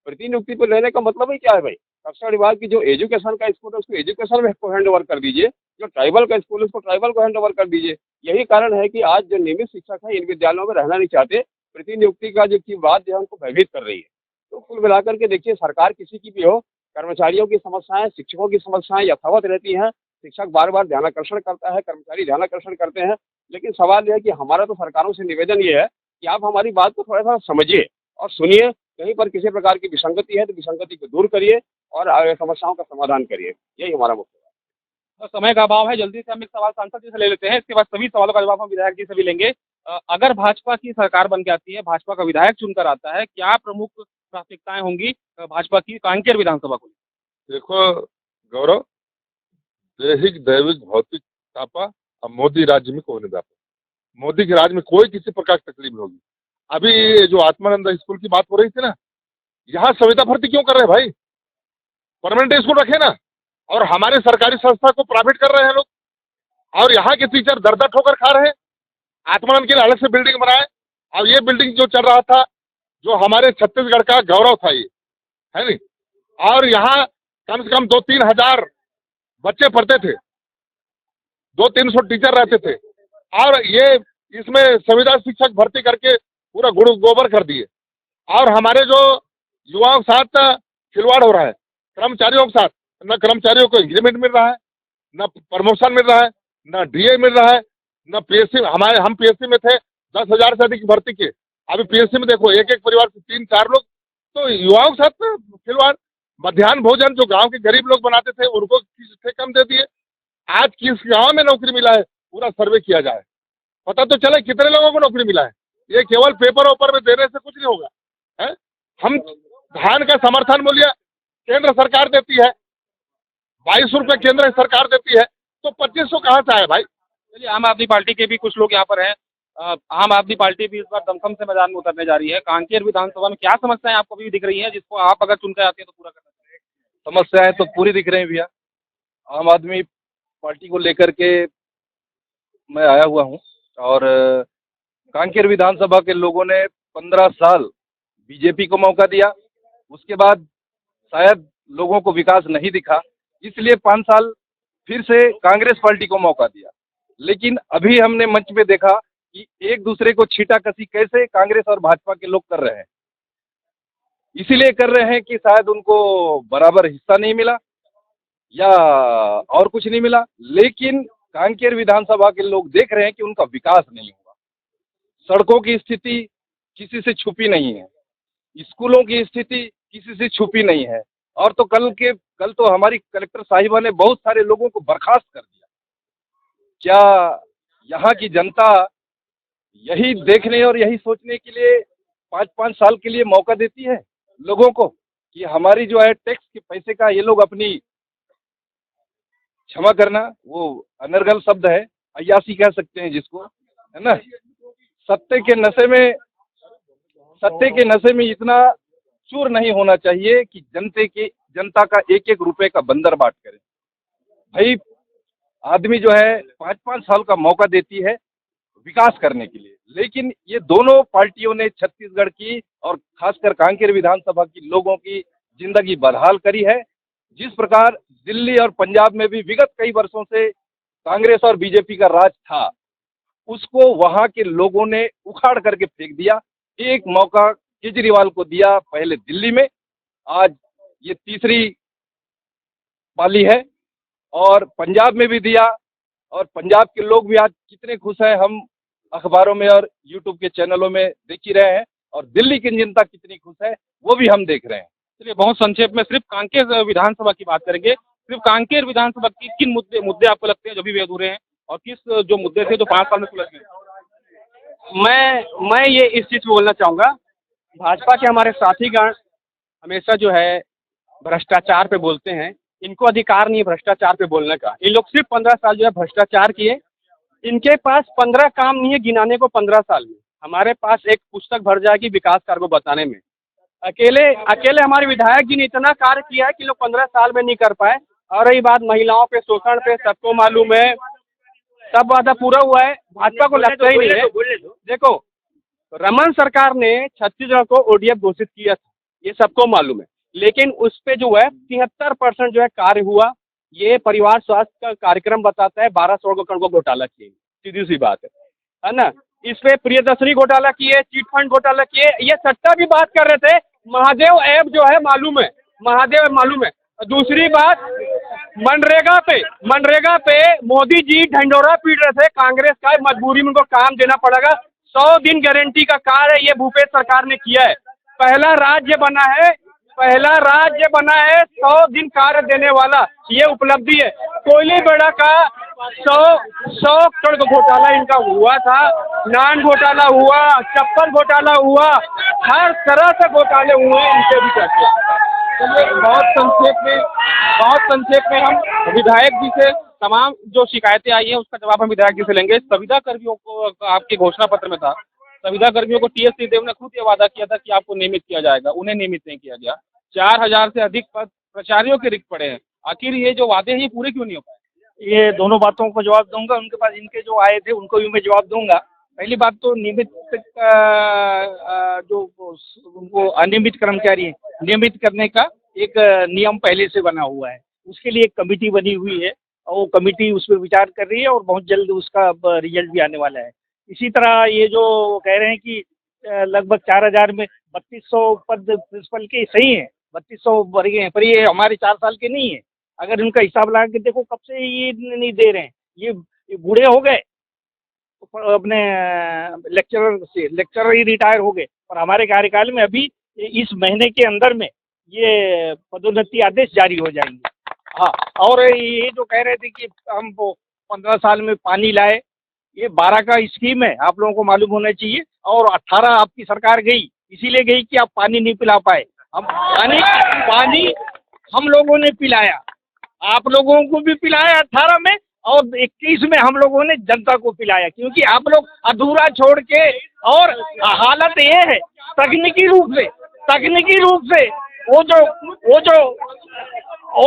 प्रतिनियुक्ति पे लेने का मतलब ही क्या है भाई? शिक्षा विभाग की जो एजुकेशन का स्कूल है, उसको एजुकेशन में को हैंड ओवर कर दीजिए, जो ट्राइबल का स्कूल है उसको ट्राइबल को हैंड ओवर कर दीजिए। यही कारण है कि आज जो नियमित शिक्षक है इन विद्यालयों में रहना नहीं चाहते। प्रतिनियुक्ति का जो की बात जो है उनको भयभीत कर रही है। तो कुल मिलाकर के देखिए, सरकार किसी की भी हो, कर्मचारियों की समस्याएं, शिक्षकों की समस्याएं यथावत रहती हैं। शिक्षक बार बार ध्यानाकर्षण करता है, कर्मचारी ध्यानाकर्षण करते हैं, लेकिन सवाल यह है कि हमारा तो सरकारों से निवेदन ये है कि आप हमारी बात को थोड़ा सा समझिए और सुनिए। कहीं पर किसी प्रकार की विसंगति है तो विसंगति को दूर करिए और समस्याओं का समाधान करिए। यही हमारा मुख्य है। तो समय का अभाव है, जल्दी से हम एक सवाल सांसद जी से ले लेते हैं, इसके बाद सभी सवालों का जवाब हम विधायक जी से भी लेंगे। अगर भाजपा की सरकार बन के आती है, भाजपा का विधायक चुनकर आता है, क्या प्रमुख प्राथमिकताएं होंगी भाजपा की कांकेर विधानसभा को? देखो गौरव, दैहिक दैविक भौतिक तापा, अब मोदी राज्य में कोई नहीं दापा। मोदी के राज में कोई किसी प्रकार की तकलीफ नहीं होगी। अभी जो आत्मानंद स्कूल की बात हो रही थी ना, यहाँ संविदा भर्ती क्यों कर रहे हैं भाई? परमानेंट स्कूल रखे ना। और हमारे सरकारी संस्था को प्राइवेट कर रहे हैं लोग, और यहाँ के टीचर दर दर ठोकर खा रहे हैं। आत्मानंद के लिए अलग से बिल्डिंग बनाए, और ये बिल्डिंग जो चल रहा था, जो हमारे छत्तीसगढ़ का गौरव था, ये है नहीं। और यहाँ कम से कम 2-3 हजार बच्चे पढ़ते थे, 200-300 टीचर रहते थे, और ये इसमें संविदा शिक्षक भर्ती करके पूरा गुड़ गोबर कर दिए। और हमारे जो युवाओं के साथ खिलवाड़ हो रहा है, कर्मचारियों के साथ, न कर्मचारियों को इंक्रीमेंट मिल रहा है, न प्रमोशन मिल रहा है, न डीए मिल रहा है, न पीएससी। हम पीएससी में थे, 10,000 से अधिक भर्ती किए। अभी पीएससी में देखो, एक परिवार से 3-4 लोग। तो युवाओं के साथ खिलवाड़। मध्याह्न भोजन जो गांव के गरीब लोग बनाते थे, उनको किससे कम दे दिए। आज किस गांव में नौकरी मिला है, पूरा सर्वे किया जाए, पता तो चले कितने लोगों को नौकरी मिला है। ये केवल पेपर ओपर में देने से कुछ नहीं होगा है? हम धान का समर्थन मूल्य केंद्र सरकार देती है, 22 रुपए केंद्र सरकार देती है, तो 2500 कहाँ से आए भाई? चलिए, आम आदमी पार्टी के भी कुछ लोग यहाँ पर हैं। आम आदमी पार्टी भी इस बार दमखम से मैदान में उतरने जा रही है। कांकेर विधानसभा में क्या समस्याएं आपको भी दिख रही हैं, जिसको आप अगर चुनकर आते हैं तो पूरा करना चाहिए? समस्याएं तो पूरी दिख रही हैं भैया। आम आदमी पार्टी को लेकर के मैं आया हुआ हूँ, और कांकेर विधानसभा के लोगों ने 15 साल बीजेपी को मौका दिया, उसके बाद शायद लोगों को विकास नहीं दिखा, इसलिए 5 साल फिर से कांग्रेस पार्टी को मौका दिया। लेकिन अभी हमने मंच पे देखा कि एक दूसरे को छींटाकशी कैसे कांग्रेस और भाजपा के लोग कर रहे हैं। इसीलिए कर रहे हैं कि शायद उनको बराबर हिस्सा नहीं मिला या और कुछ नहीं मिला। लेकिन कांकेर विधानसभा के लोग देख रहे हैं कि उनका विकास नहीं हुआ। सड़कों की स्थिति किसी से छुपी नहीं है, स्कूलों की स्थिति किसी से छुपी नहीं है, और तो कल तो हमारी कलेक्टर साहिबा ने बहुत सारे लोगों को बर्खास्त कर दिया। क्या यहाँ की जनता यही देखने और यही सोचने के लिए 5-5 साल के लिए मौका देती है लोगों को कि हमारी जो है टैक्स के पैसे का ये लोग अपनी, क्षमा करना वो अनर्गल शब्द है, अय्यासी कह सकते हैं जिसको, है ना, सत्ते के नशे में इतना चूर नहीं होना चाहिए कि जनता का एक एक रुपए का बंदर बाट करे। भाई आदमी जो है 5-5 साल का मौका देती है विकास करने के लिए, लेकिन ये दोनों पार्टियों ने छत्तीसगढ़ की और खासकर कांकेर विधानसभा की लोगों की जिंदगी बदहाल करी है। जिस प्रकार दिल्ली और पंजाब में भी विगत कई वर्षों से कांग्रेस और बीजेपी का राज था, उसको वहां के लोगों ने उखाड़ करके फेंक दिया। एक मौका केजरीवाल को दिया पहले दिल्ली में, आज ये तीसरी पाली है, और पंजाब में भी दिया, और पंजाब के लोग भी आज कितने खुश हैं हम अखबारों में और यूट्यूब के चैनलों में देख ही रहे हैं, और दिल्ली की जनता कितनी खुश है वो भी हम देख रहे हैं। चलिए बहुत संक्षेप में सिर्फ कांकेर विधानसभा की बात करेंगे। सिर्फ कांकेर विधानसभा की किन मुद्दे आपको लगते हैं जो भी अधूरे हैं, और किस जो मुद्दे थे जो 5 साल में सुलझ गए? मैं ये इस चीज़ बोलना चाहूँगा, भाजपा के हमारे साथीगण हमेशा जो है भ्रष्टाचार पे बोलते हैं। इनको अधिकार नहीं है भ्रष्टाचार पे बोलने का। इन लोग सिर्फ 15 साल जो है भ्रष्टाचार किए। इनके पास 15 काम नहीं है गिनाने को 15 साल में। हमारे पास एक पुस्तक भर जाएगी विकास कार्य को बताने में। अकेले हमारे विधायक जी ने इतना कार्य किया है कि लोग 15 साल में नहीं कर पाए। और रही बात महिलाओं पे शोषण पे, सबको मालूम है, सब वादा पूरा हुआ है, भाजपा को लगता ही नहीं है। देखो, रमन सरकार ने छत्तीसगढ़ को ODF घोषित किया था, ये सबको मालूम है, लेकिन उस पे जो है 73% जो है कार्य हुआ। ये परिवार स्वास्थ्य का कार्यक्रम बताता है 1200 करोड़ को घोटाला किए, सीधी सी बात है ना। इस पे प्रियदर्शनी घोटाला किए, चिट फंड घोटाला किए, ये सट्टा भी बात कर रहे थे। महादेव ऐप जो है मालूम है, महादेव मालूम है। दूसरी बात, मनरेगा पे मोदी जी ढंडोरा पीट रहे थे कांग्रेस का, मजबूरी में उनको काम देना पड़ेगा। 100 दिन गारंटी का कार्य ये भूपेश सरकार ने किया है। पहला राज्य बना है 100 दिन कार्य देने वाला, ये उपलब्धि है। कोयले बेड़ा का 100 करोड़ का घोटाला इनका हुआ था, नान घोटाला हुआ, चप्पल घोटाला हुआ, हर तरह से घोटाले हुए इनसे भी करके। चलिए बहुत संक्षेप में हम विधायक जी से तमाम जो शिकायतें आई हैं उसका जवाब हम विधायक जी से लेंगे। संविदा कर्मियों को आपके घोषणा पत्र में था, संविदा कर्मियों को TS सिंहदेव ने खुद ये वादा किया था कि आपको नियमित किया जाएगा, उन्हें नियमित नहीं किया गया। 4000 से अधिक पद प्राचार्यों के रिक्त पड़े हैं। आखिर ये जो वादे हैं ये पूरे क्यों नहीं हो पाए? ये दोनों बातों को जवाब दूंगा। उनके पास इनके जो आए थे उनको भी मैं जवाब दूंगा। पहली बात तो नियमित जो उनको अनियमित कर्मचारी हैं, नियमित करने का एक नियम पहले से बना हुआ है। उसके लिए एक कमेटी बनी हुई है और वो कमेटी उस पर विचार कर रही है और बहुत जल्द उसका रिजल्ट भी आने वाला है। इसी तरह ये जो कह रहे हैं कि लगभग 4000 में 3200 पद प्रिंसिपल के सही हैं, 3200 भर गए हैं, पर ये हमारे 4 साल के नहीं है। अगर इनका हिसाब लगा के देखो कब से ये नहीं दे रहे हैं, ये बूढ़े हो गए, अपने लेक्चरर ही रिटायर हो गए। और हमारे कार्यकाल में अभी इस महीने के अंदर में ये पदोन्नति आदेश जारी हो जाएंगे। हाँ, और ये जो कह रहे थे कि हम 15 साल में पानी लाए, ये 12 का स्कीम है, आप लोगों को मालूम होना चाहिए। और 18 आपकी सरकार गई, इसीलिए गई कि आप पानी नहीं पिला पाए। हम पानी हम लोगों ने पिलाया, आप लोगों को भी पिलाया 18 में, और 21 में हम लोगों ने जनता को पिलाया, क्योंकि आप लोग अधूरा छोड़ के। और हालत ये है तकनीकी रूप से वो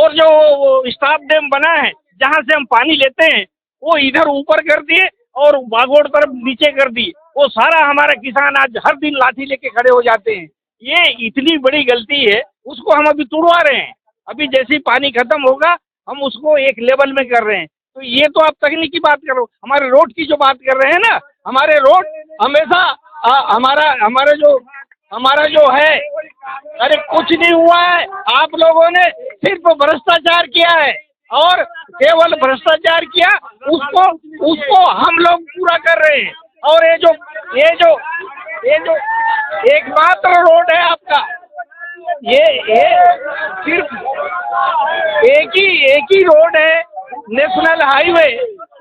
जो स्टाफ डैम बना है जहाँ से हम पानी लेते हैं वो इधर ऊपर कर दिए और बागोड़ तरफ नीचे कर दिए। वो सारा हमारा किसान आज हर दिन लाठी लेके खड़े हो जाते हैं। ये इतनी बड़ी गलती है, उसको हम अभी तुड़वा रहे हैं। अभी जैसे ही पानी खत्म होगा हम उसको एक लेवल में कर रहे हैं। तो ये तो आप तकनीकी बात करो, हमारे रोड की जो बात कर रहे हैं ना, हमारे रोड हमेशा हमारा जो है, अरे कुछ नहीं हुआ है। आप लोगों ने सिर्फ भ्रष्टाचार किया है, और केवल भ्रष्टाचार किया, उसको हम लोग पूरा कर रहे हैं। और ये जो एकमात्र रोड है आपका, ये सिर्फ एक ही रोड है, नेशनल हाईवे,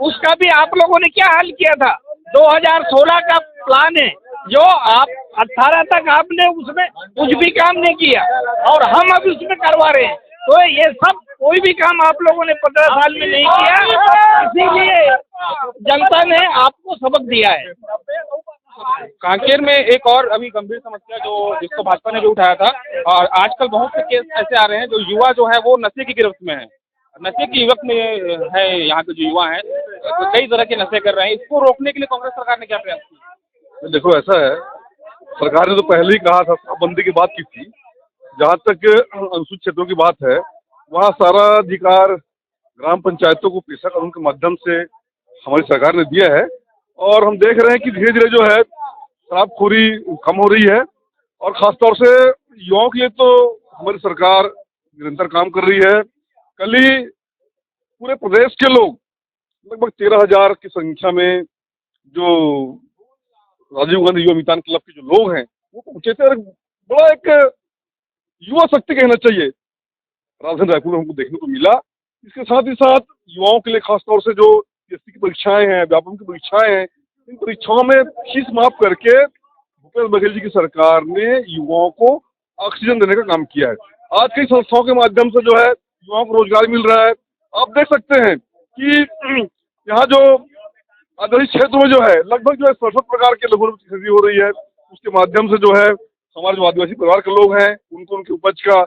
उसका भी आप लोगों ने क्या हाल किया था? 2016 का प्लान है, जो आप 18 तक आपने उसमें कुछ भी काम नहीं किया, और हम अभी उसमें करवा रहे हैं। तो ये सब कोई भी काम आप लोगों ने 15 साल में नहीं किया, इसीलिए जनता ने आपको सबक दिया है। कांकेर में एक और अभी गंभीर समस्या जिसको भाजपा ने भी उठाया था, और आजकल बहुत से केस ऐसे आ रहे हैं जो युवा जो है वो नशे की गिरफ्त में है, नशे की युवक में है। यहाँ के जो युवा हैं तो कई तरह के नशे कर रहे हैं, इसको रोकने के लिए कांग्रेस सरकार ने क्या प्रयास किया? देखो, ऐसा है, सरकार ने तो पहले ही कहा था, शराबबंदी की बात की थी। जहाँ तक अनुसूचित क्षेत्रों की बात है, वहाँ सारा अधिकार ग्राम पंचायतों को पेशा कानून के माध्यम से हमारी सरकार ने दिया है। और हम देख रहे हैं कि धीरे धीरे जो है शराबखोरी कम हो रही है, और ख़ासतौर से युवाओं के लिए तो हमारी सरकार निरंतर काम कर रही है। कल ही पूरे प्रदेश के लोग लगभग 13,000 की संख्या में जो राजीव गांधी युवा मितान क्लब के जो लोग हैं वो पहुंचे थे। बड़ा एक युवा शक्ति कहना चाहिए राजधानी रायपुर में हमको देखने को मिला। इसके साथ ही साथ युवाओं के लिए खासतौर से जो एससी की परीक्षाएं हैं, व्यापम की परीक्षाएं हैं, इन परीक्षाओं में फीस माफ करके भूपेश बघेल जी की सरकार ने युवाओं को ऑक्सीजन देने का काम किया है। आज कई संस्थाओं के माध्यम से जो है युवाओं को रोजगार मिल रहा है। आप देख सकते हैं कि यहाँ जो आदिवासी क्षेत्र में जो है लगभग जो है 67 प्रकार के लघु की खेती हो रही है। उसके माध्यम से जो है हमारे जो आदिवासी परिवार के लोग हैं उनको उनकी उपज का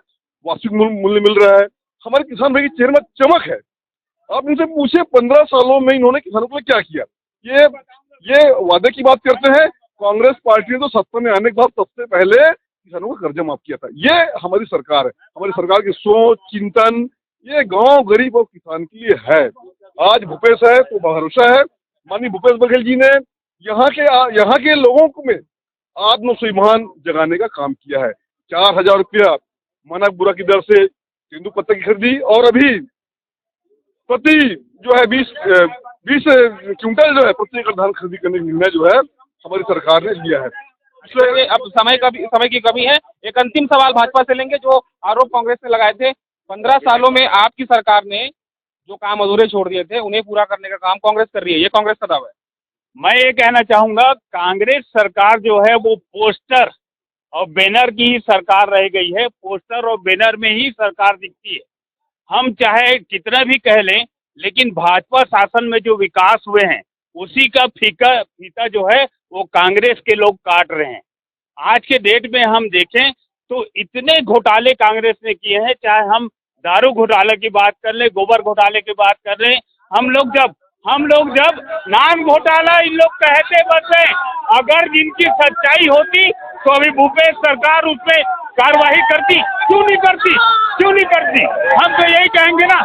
वास्तविक मूल्य मिल रहा है। हमारे किसान भाई के चेहरे में चमक है। आप इनसे पूछे 15 सालों में इन्होंने किसानों के लिए क्या किया। ये वादे की बात करते हैं। कांग्रेस पार्टी ने तो सत्ता में आने के बाद सबसे पहले किसानों का कर्जा माफ किया था। ये हमारी सरकार है। हमारी सरकार की सोच, चिंतन ये गांव गरीब और किसान के लिए है। आज भूपेश है तो भरोसा है। माननीय भूपेश बघेल जी ने यहाँ के लोगों को में आत्मस्वाभिमान जगाने का काम किया है। 4,000 रुपया मानक बुरा की दर से तेंदुपत्ता की खरीदी, और अभी प्रति जो है 20 क्विंटल जो है प्रति एकड़ धान खरीदी करने का निर्णय जो है हमारी सरकार ने लिया है। इसलिए अब समय की कमी है। एक अंतिम सवाल भाजपा से लेंगे, जो आरोप कांग्रेस ने लगाए थे 15 सालों में आपकी सरकार ने जो काम अधूरे छोड़ दिए थे उन्हें पूरा करने का काम कांग्रेस कर रही है, ये कांग्रेस का दावा है। मैं ये कहना चाहूंगा, कांग्रेस सरकार जो है वो पोस्टर और बैनर की ही सरकार रह गई है। पोस्टर और बैनर में ही सरकार दिखती है। हम चाहे कितना भी कह लें, लेकिन भाजपा शासन में जो विकास हुए हैं उसी का फीता जो है वो कांग्रेस के लोग काट रहे हैं। आज के डेट में हम देखें तो इतने घोटाले कांग्रेस ने किए हैं, चाहे हम दारू घोटाले की बात कर लें, गोबर घोटाले की बात कर लें। हम लोग जब नाम घोटाला इन लोग कहते बस है, अगर जिनकी सच्चाई होती तो अभी भूपेश सरकार उसमें कार्रवाई करती। क्यों नहीं करती? हम तो यही कहेंगे ना।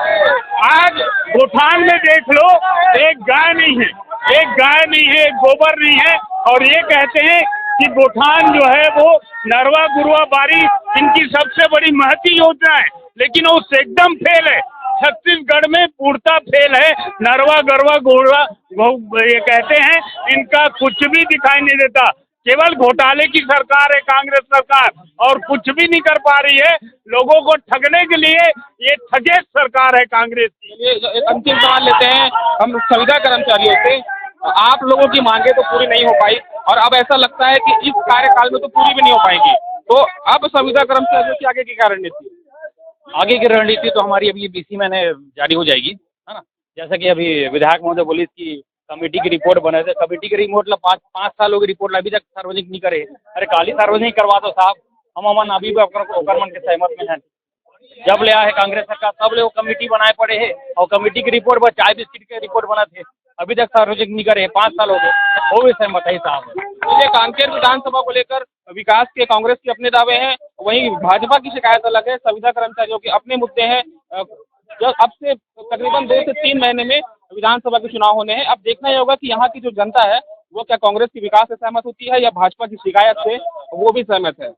आज गोठान में देख लो, एक गाय नहीं है, एक गोबर नहीं है, और ये कहते हैं कि गोठान जो है वो नरवा गुरुआ बारी इनकी सबसे बड़ी महती योजना है, लेकिन वो एकदम फेल है। छत्तीसगढ़ में पूर्णतः फेल है। नरवा गरवा गोरवा ये कहते हैं, इनका कुछ भी दिखाई नहीं देता। केवल घोटाले की सरकार है कांग्रेस सरकार, और कुछ भी नहीं कर पा रही है। लोगों को ठगने के लिए ये ठगेश सरकार है कांग्रेस की। एक अंतिम सवाल लेते हैं हम संविदा कर्मचारियों से। आप लोगों की मांगे तो पूरी नहीं हो पाई, और अब ऐसा लगता है कि इस कार्यकाल में तो पूरी भी नहीं हो पाएगी। तो अब संविदा कर्मचारियों की आगे की क्या रणनीति? आगे की रणनीति तो हमारी अभी 20 महीने जारी हो जाएगी, है ना। जैसा कि अभी विधायक महोदय बोली कि कमेटी की रिपोर्ट बने थे, कमेटी की रिपोर्ट 5 सालों की रिपोर्ट अभी तक सार्वजनिक नहीं करे। अरे काली सार्वजनिक करवा दो साहब। हम अमन अभी भी ओकरमन के सहमत में हैं। जब ले आए कांग्रेस सरकार तब ले वो कमेटी बनाए पड़े हैं, और कमेटी की रिपोर्ट पर चाय बिस्किट के रिपोर्ट बना थे, अभी तक सार्वजनिक नहीं करे। 5 साल हो गए, वो भी सहमत है साहब। ये कांकेर विधानसभा को लेकर विकास के कांग्रेस के अपने दावे हैं, वहीं भाजपा की शिकायत अलग है। संविदा कर्मचारियों के अपने मुद्दे हैं। जब अब से तकरीबन 2 से 3 महीने में विधानसभा के चुनाव होने हैं। अब देखना ही होगा कि यहाँ की जो जनता है वो क्या कांग्रेस की विकास से सहमत होती है या भाजपा की शिकायत से वो भी सहमत है।